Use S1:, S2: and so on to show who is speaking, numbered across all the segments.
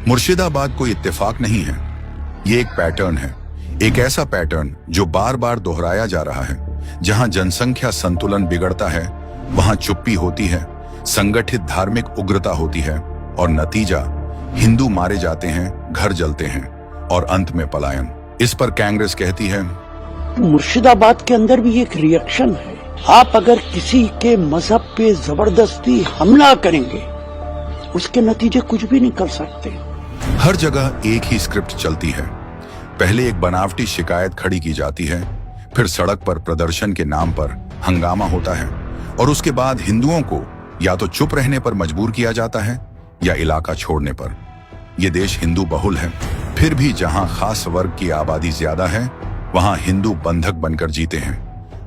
S1: मुर्शिदाबाद कोई इत्तेफाक नहीं है, ये एक पैटर्न है, एक ऐसा पैटर्न जो बार बार दोहराया जा रहा है। जहां जनसंख्या संतुलन बिगड़ता है वहां चुप्पी होती है, संगठित धार्मिक उग्रता होती है और नतीजा हिंदू मारे जाते हैं, घर जलते हैं और अंत में पलायन। इस पर कांग्रेस कहती है,
S2: मुर्शिदाबाद के अंदर भी एक रिएक्शन है। आप अगर किसी के मजहब पे जबरदस्ती हमला करेंगे उसके नतीजे कुछ भी नहीं कर सकते।
S1: हर जगह एक ही स्क्रिप्ट चलती है। पहले एक बनावटी शिकायत खड़ी की जाती है, फिर सड़क पर प्रदर्शन के नाम पर हंगामा होता है और उसके बाद हिंदुओं को या तो चुप रहने पर मजबूर किया जाता है या इलाका छोड़ने पर। यह देश हिंदू बहुल है, फिर भी जहां खास वर्ग की आबादी ज्यादा है वहां हिंदू बंधक बनकर जीते हैं।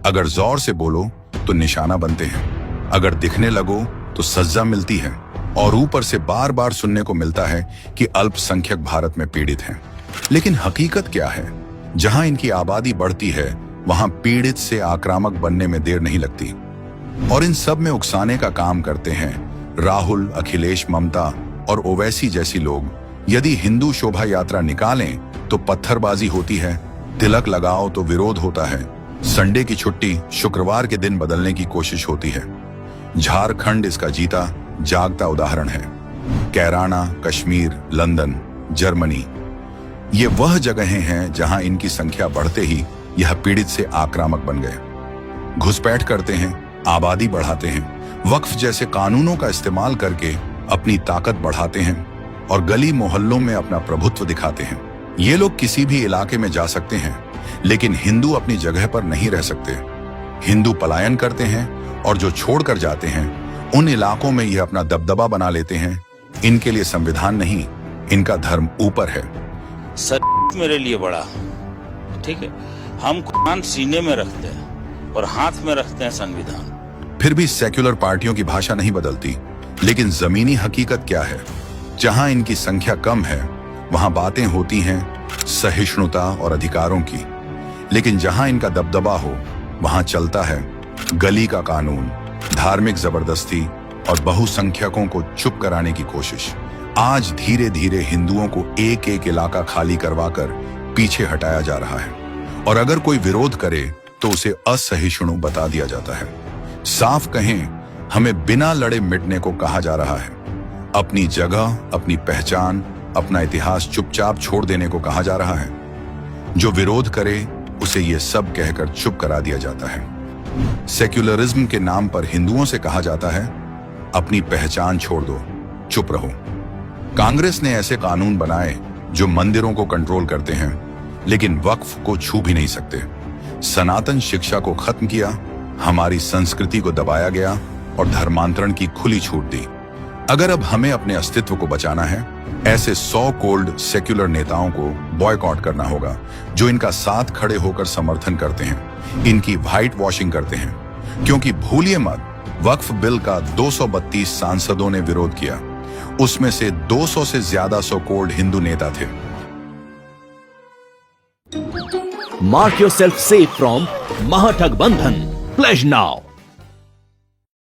S1: अगर जोर से बोलो तो निशाना बनते हैं, अगर दिखने लगो तो सजा मिलती है और ऊपर से बार बार सुनने को मिलता है कि अल्पसंख्यक भारत में पीड़ित हैं। लेकिन हकीकत क्या है? जहां इनकी आबादी बढ़ती है वहां पीड़ित से आक्रामक बनने में देर नहीं लगती और इन सब में उकसाने का काम करते हैं राहुल, अखिलेश, ममता और ओवैसी जैसी लोग। यदि हिंदू शोभा यात्रा निकालें तो पत्थरबाजी होती है, तिलक लगाओ तो विरोध होता है, संडे की छुट्टी शुक्रवार के दिन बदलने की कोशिश होती है। झारखंड इसका जीता जागता उदाहरण है। कैराना, कश्मीर, लंदन, जर्मनी, ये वह जगहें हैं जहां इनकी संख्या बढ़ते ही यह पीड़ित से आक्रामक बन गए। घुसपैठ करते हैं, आबादी बढ़ाते हैं, वक्फ जैसे कानूनों का इस्तेमाल करके अपनी ताकत बढ़ाते हैं और गली मोहल्लों में अपना प्रभुत्व दिखाते हैं। ये लोग किसी भी इलाके में जा सकते हैं, लेकिन हिंदू अपनी जगह पर नहीं रह सकते। हिंदू पलायन करते हैं और जो छोड़कर जाते हैं उन इलाकों में ये अपना दबदबा बना लेते हैं। इनके लिए संविधान नहीं, इनका धर्म ऊपर है।
S3: सर मेरे लिए बड़ा, ठीक है, हम कुरान सीने में रखते हैं और हाथ में रखते हैं संविधान।
S1: फिर भी सेक्युलर पार्टियों की भाषा नहीं बदलती, लेकिन जमीनी हकीकत क्या है? जहां इनकी संख्या कम है वहां बातें होती हैं सहिष्णुता और अधिकारों की, लेकिन जहां इनका दबदबा हो वहां चलता है गली का कानून, धार्मिक जबरदस्ती और बहुसंख्यकों को चुप कराने की कोशिश। आज धीरे धीरे हिंदुओं को एक एक इलाका खाली करवाकर पीछे हटाया जा रहा है और अगर कोई विरोध करे तो उसे असहिष्णु बता दिया जाता है। साफ कहें, हमें बिना लड़े मिटने को कहा जा रहा है। अपनी जगह, अपनी पहचान, अपना इतिहास चुपचाप छोड़ देने को कहा जा रहा है। जो विरोध करे उसे ये सब कहकर चुप करा दिया जाता है। सेक्युलरिज्म के नाम पर हिंदुओं से कहा जाता है, अपनी पहचान छोड़ दो, चुप रहो। कांग्रेस ने ऐसे कानून बनाए जो मंदिरों को कंट्रोल करते हैं लेकिन वक्फ को छू भी नहीं सकते। सनातन शिक्षा को खत्म किया, हमारी संस्कृति को दबाया गया और धर्मांतरण की खुली छूट दी। अगर अब हमें अपने अस्तित्व को बचाना है, ऐसे 100 कोल्ड सेक्युलर नेताओं को बॉयकॉट करना होगा जो इनका साथ खड़े होकर समर्थन करते हैं, इनकी व्हाइट वॉशिंग करते हैं। क्योंकि भूलिए मत, वक्फ बिल का 232 सांसदों ने विरोध किया, उसमें से 200 से ज्यादा सो कोल्ड हिंदू नेता थे।
S4: Mark yourself safe from Mahathag Bandhan. Pledge now.